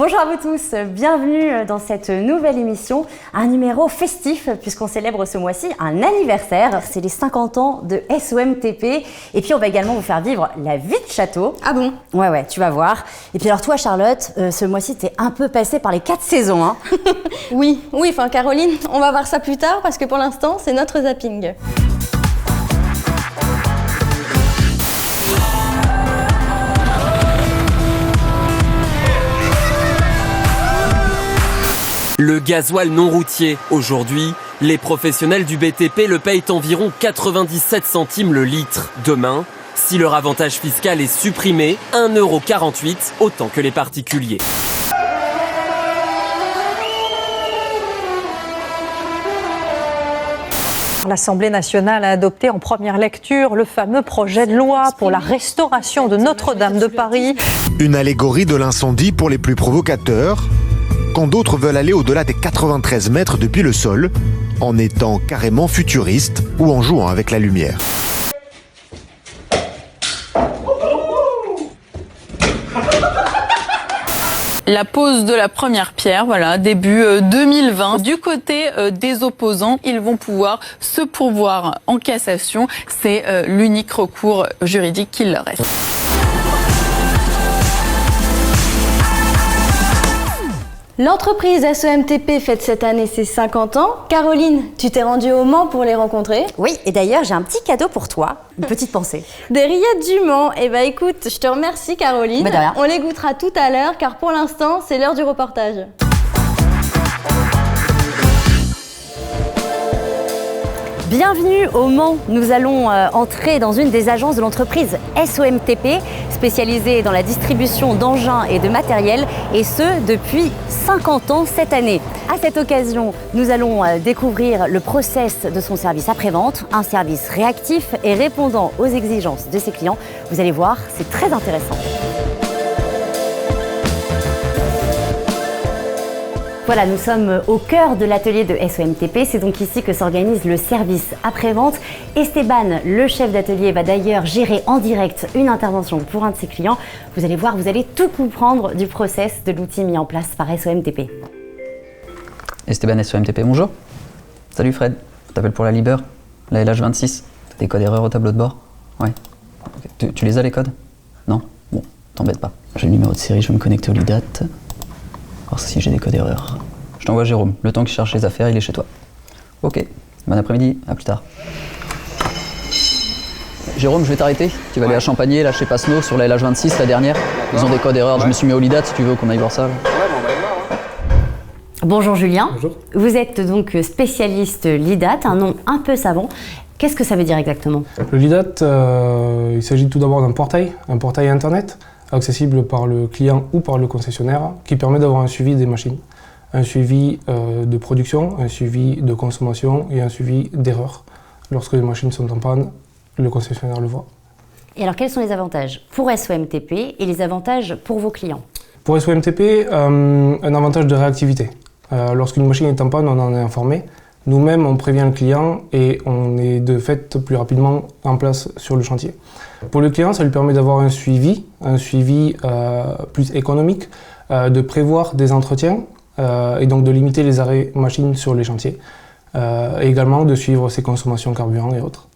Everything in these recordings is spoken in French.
Bonjour à vous tous, bienvenue dans cette nouvelle émission, un numéro festif puisqu'on célèbre ce mois-ci un anniversaire, c'est les 50 ans de SOMTP et puis on va également vous faire vivre la vie de château. Ah bon? Ouais, tu vas voir. Et puis alors toi Charlotte, ce mois-ci t'es un peu passée par les 4 saisons hein. Oui, enfin Caroline, on va voir ça plus tard parce que pour l'instant c'est notre zapping. Le gasoil non routier. Aujourd'hui, les professionnels du BTP le payent environ 97 centimes le litre. Demain, si leur avantage fiscal est supprimé, 1,48 €, autant que les particuliers. L'Assemblée nationale a adopté en première lecture le fameux projet de loi pour la restauration de Notre-Dame de Paris. Une allégorie de l'incendie pour les plus provocateurs, quand d'autres veulent aller au-delà des 93 mètres depuis le sol, en étant carrément futuristes ou en jouant avec la lumière. La pose de la première pierre, voilà, début 2020. Du côté des opposants, ils vont pouvoir se pourvoir en cassation. C'est l'unique recours juridique qu'il leur reste. L'entreprise SOMTP fête cette année ses 50 ans. Caroline, tu t'es rendue au Mans pour les rencontrer? Oui, et d'ailleurs j'ai un petit cadeau pour toi, une petite pensée. Des rillettes du Mans. Eh ben écoute, je te remercie Caroline. Bah de rien. On les goûtera tout à l'heure car pour l'instant c'est l'heure du reportage. Bienvenue au Mans. Nous allons entrer dans une des agences de l'entreprise SOMTP, spécialisée dans la distribution d'engins et de matériel, et ce depuis 50 ans cette année. À cette occasion, nous allons découvrir le process de son service après-vente, un service réactif et répondant aux exigences de ses clients. Vous allez voir, c'est très intéressant. Voilà, nous sommes au cœur de l'atelier de SOMTP. C'est donc ici que s'organise le service après-vente. Esteban, le chef d'atelier, va d'ailleurs gérer en direct une intervention pour un de ses clients. Vous allez voir, vous allez tout comprendre du process de l'outil mis en place par SOMTP. Esteban, SOMTP, bonjour. Salut Fred, je t'appelle pour la Liber, la LH26. T'as des codes erreurs au tableau de bord? Ouais. Okay. Tu les as les codes? Non? Bon, t'embête pas. J'ai le numéro de série, je vais me connecter au LIDAT. Voir si j'ai des codes erreurs. Je t'envoie Jérôme. Le temps qu'il cherche les affaires, il est chez toi. Ok. Bon après-midi. À plus tard. Jérôme, je vais t'arrêter. Tu vas aller à Champagné, là chez Pasno, sur la LH26, la dernière. Ils ont des codes erreurs. Je me suis mis au LIDAT si tu veux qu'on aille voir ça. Bonjour Julien. Bonjour. Vous êtes donc spécialiste LIDAT, un nom un peu savant. Qu'est-ce que ça veut dire exactement? Le LIDAT, il s'agit tout d'abord d'un portail internet, accessible par le client ou par le concessionnaire, qui permet d'avoir un suivi des machines, un suivi de production, un suivi de consommation et un suivi d'erreurs. Lorsque les machines sont en panne, le concessionnaire le voit. Et alors quels sont les avantages pour SOMTP et les avantages pour vos clients? Pour SOMTP, un avantage de réactivité. Lorsqu'une machine est en panne, on en est informé. Nous-mêmes, on prévient le client et on est de fait plus rapidement en place sur le chantier. Pour le client, ça lui permet d'avoir un suivi plus économique, de prévoir des entretiens et donc de limiter les arrêts machines sur les chantiers. Et également de suivre ses consommations carburant et autres.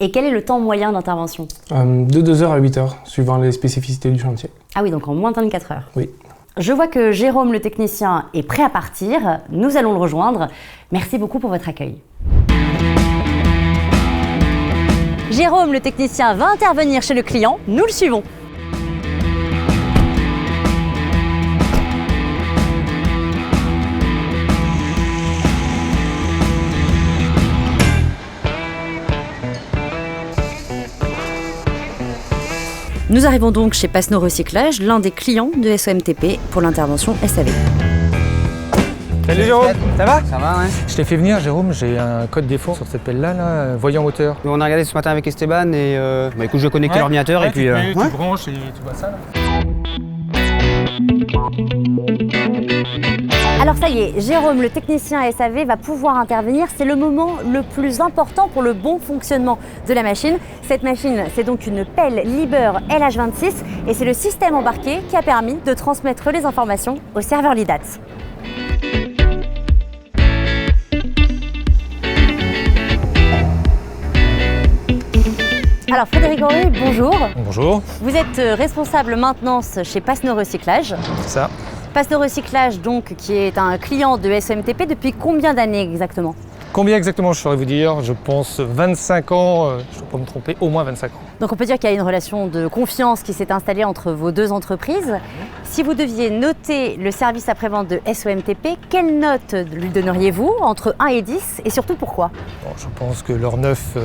Et quel est le temps moyen d'intervention? De 2 heures à 8 heures, suivant les spécificités du chantier. Ah oui, donc en moins de 24 heures. Oui. Je vois que Jérôme, le technicien, est prêt à partir. Nous allons le rejoindre. Merci beaucoup pour votre accueil. Jérôme, le technicien, va intervenir chez le client. Nous le suivons. Nous arrivons donc chez Pasno Recyclage, l'un des clients de SOMTP pour l'intervention SAV. Salut Jérôme, ça va? Ça va, ouais. Je t'ai fait venir Jérôme, j'ai un code défaut sur cette pelle-là, voyant moteur. On a regardé ce matin avec Esteban et écoute, je vais connecter l'ordinateur et puis... Tu branches et tu vois ça là. Alors ça y est, Jérôme, le technicien SAV, va pouvoir intervenir. C'est le moment le plus important pour le bon fonctionnement de la machine. Cette machine, c'est donc une pelle Liebherr LH26 et c'est le système embarqué qui a permis de transmettre les informations au serveur LIDAT. Alors Frédéric Henry, bonjour. Bonjour. Vous êtes responsable maintenance chez Passenau Recyclage. C'est ça. Passenau Recyclage, donc, qui est un client de SEMTP depuis combien d'années exactement? Combien exactement, je saurais vous dire, je pense 25 ans, je ne peux pas me tromper, au moins 25 ans. Donc on peut dire qu'il y a une relation de confiance qui s'est installée entre vos deux entreprises. Si vous deviez noter le service après-vente de SEMTP, quelle note lui donneriez-vous entre 1 et 10 et surtout pourquoi? Bon, je pense que leur 9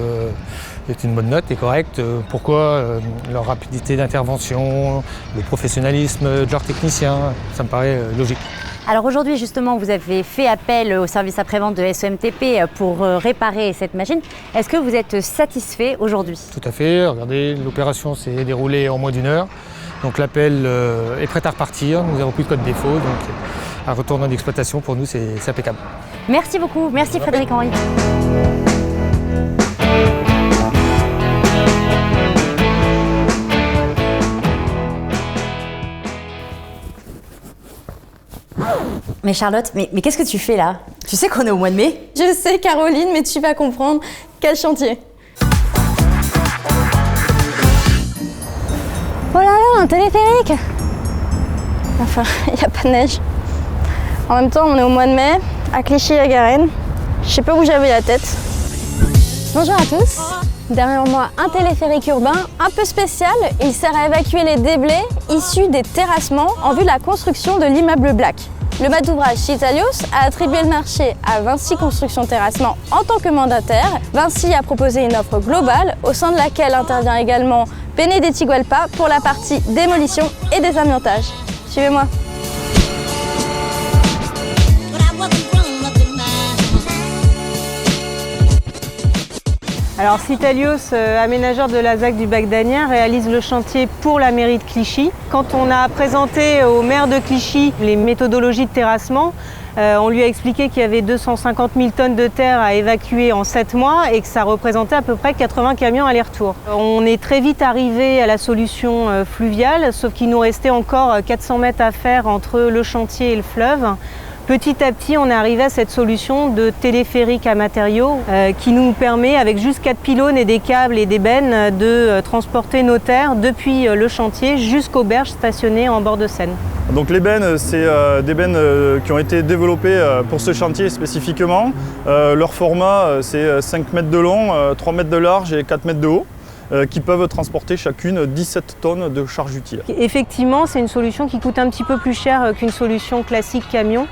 est une bonne note et correcte. Pourquoi? Leur rapidité d'intervention, le professionnalisme de leurs techniciens, ça me paraît logique. Alors aujourd'hui justement, vous avez fait appel au service après-vente de SEMTP pour réparer cette machine. Est-ce que vous êtes satisfait aujourd'hui? Tout à fait. Regardez, l'opération s'est déroulée en moins d'1 heure. Donc l'appel est prêt à repartir. Nous n'avons plus de code défaut. Donc un retour d'exploitation pour nous, c'est impeccable. Merci beaucoup. Merci Frédéric Henry. Mais Charlotte, mais qu'est-ce que tu fais là? Tu sais qu'on est au mois de mai? Je sais Caroline, mais tu vas comprendre. Quel chantier? Oh là là, un téléphérique! Enfin, il n'y a pas de neige. En même temps, on est au mois de mai, à Clichy-la-Garenne. Je sais pas où j'avais la tête. Bonjour à tous. Derrière moi, un téléphérique urbain un peu spécial. Il sert à évacuer les déblais issus des terrassements en vue de la construction de l'immeuble Black. Le maître d'ouvrage Citalios a attribué le marché à Vinci Construction Terrassement en tant que mandataire. Vinci a proposé une offre globale au sein de laquelle intervient également Benedetti Guelpa pour la partie démolition et désamiantage. Suivez-moi. Alors Citalios, aménageur de la ZAC du Bac d'Asnières, réalise le chantier pour la mairie de Clichy. Quand on a présenté au maire de Clichy les méthodologies de terrassement, on lui a expliqué qu'il y avait 250 000 tonnes de terre à évacuer en 7 mois et que ça représentait à peu près 80 camions aller-retour. On est très vite arrivé à la solution fluviale, sauf qu'il nous restait encore 400 mètres à faire entre le chantier et le fleuve. Petit à petit, on est arrivé à cette solution de téléphérique à matériaux qui nous permet, avec juste 4 pylônes et des câbles et des bennes, de transporter nos terres depuis le chantier jusqu'aux berges stationnées en bord de Seine. Donc les bennes, c'est des bennes qui ont été développées pour ce chantier spécifiquement. Leur format, c'est 5 mètres de long, 3 mètres de large et 4 mètres de haut, qui peuvent transporter chacune 17 tonnes de charge utile. Effectivement, c'est une solution qui coûte un petit peu plus cher qu'une solution classique camion.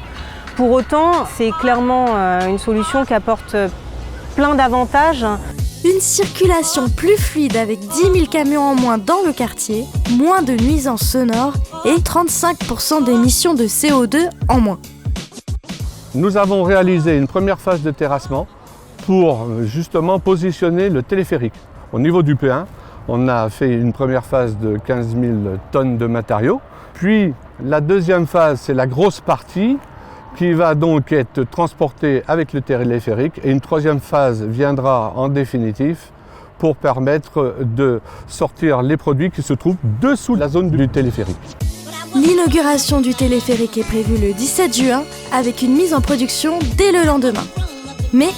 Pour autant, c'est clairement une solution qui apporte plein d'avantages. Une circulation plus fluide avec 10 000 camions en moins dans le quartier, moins de nuisances sonores et 35% d'émissions de CO2 en moins. Nous avons réalisé une première phase de terrassement pour justement positionner le téléphérique. Au niveau du P1, on a fait une première phase de 15 000 tonnes de matériaux. Puis la deuxième phase, c'est la grosse partie qui va donc être transportée avec le téléphérique. Et une troisième phase viendra en définitif pour permettre de sortir les produits qui se trouvent dessous la zone du téléphérique. L'inauguration du téléphérique est prévue le 17 juin avec une mise en production dès le lendemain. Mais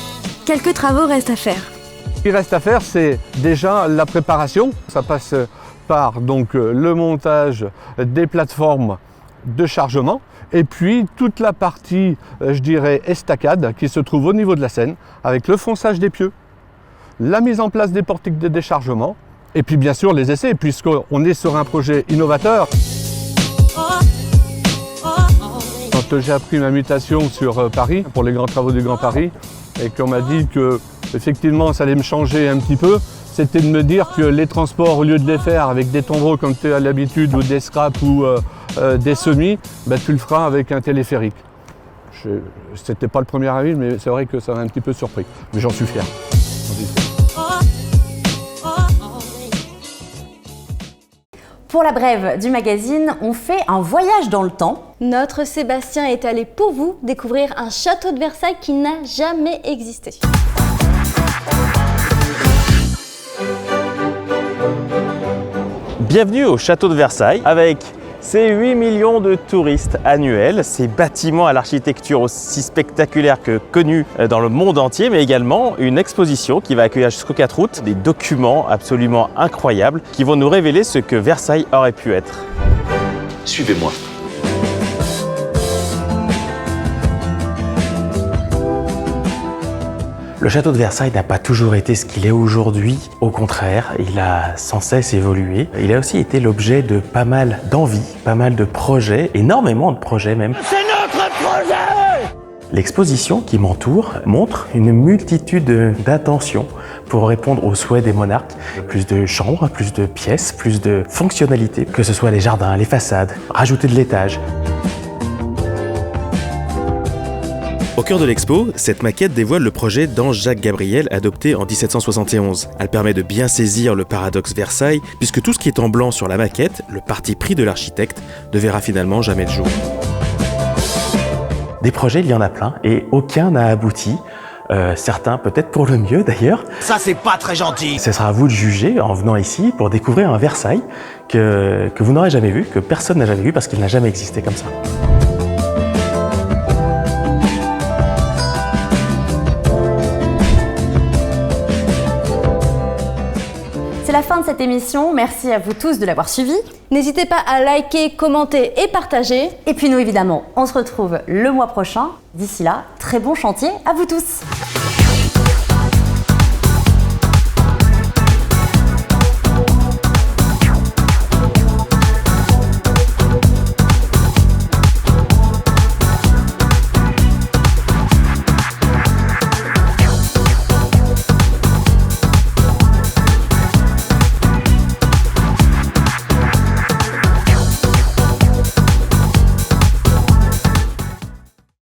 quelques travaux restent à faire. Ce qui reste à faire, c'est déjà la préparation. Ça passe par donc le montage des plateformes de chargement et puis toute la partie, je dirais, estacade qui se trouve au niveau de la Seine avec le fonçage des pieux, la mise en place des portiques de déchargement et puis bien sûr les essais puisqu'on est sur un projet innovateur. Quand j'ai appris ma mutation sur Paris pour les grands travaux du Grand Paris et qu'on m'a dit que effectivement ça allait me changer un petit peu, c'était de me dire que les transports, au lieu de les faire avec des tombereaux comme tu as l'habitude ou des scraps ou des semis, tu le feras avec un téléphérique. C'était pas le premier avis, mais c'est vrai que ça m'a un petit peu surpris. Mais j'en suis fier. Pour la brève du magazine, on fait un voyage dans le temps. Notre Sébastien est allé pour vous découvrir un château de Versailles qui n'a jamais existé. Bienvenue au château de Versailles avec ses 8 millions de touristes annuels, ces bâtiments à l'architecture aussi spectaculaire que connue dans le monde entier, mais également une exposition qui va accueillir jusqu'au 4 août des documents absolument incroyables qui vont nous révéler ce que Versailles aurait pu être. Suivez-moi. Le château de Versailles n'a pas toujours été ce qu'il est aujourd'hui. Au contraire, il a sans cesse évolué. Il a aussi été l'objet de pas mal d'envies, pas mal de projets, énormément de projets même. C'est notre projet! L'exposition qui m'entoure montre une multitude d'intentions pour répondre aux souhaits des monarques. Plus de chambres, plus de pièces, plus de fonctionnalités, que ce soit les jardins, les façades, rajouter de l'étage. Au cœur de l'expo, cette maquette dévoile le projet d'Ange-Jacques Gabriel adopté en 1771. Elle permet de bien saisir le paradoxe Versailles, puisque tout ce qui est en blanc sur la maquette, le parti pris de l'architecte, ne verra finalement jamais le jour. Des projets, il y en a plein, et aucun n'a abouti. Certains peut-être pour le mieux d'ailleurs. Ça c'est pas très gentil. Ce sera à vous de juger en venant ici pour découvrir un Versailles que vous n'aurez jamais vu, que personne n'a jamais vu parce qu'il n'a jamais existé comme ça. C'est la fin de cette émission, merci à vous tous de l'avoir suivi. N'hésitez pas à liker, commenter et partager. Et puis nous évidemment, on se retrouve le mois prochain. D'ici là, très bon chantier à vous tous.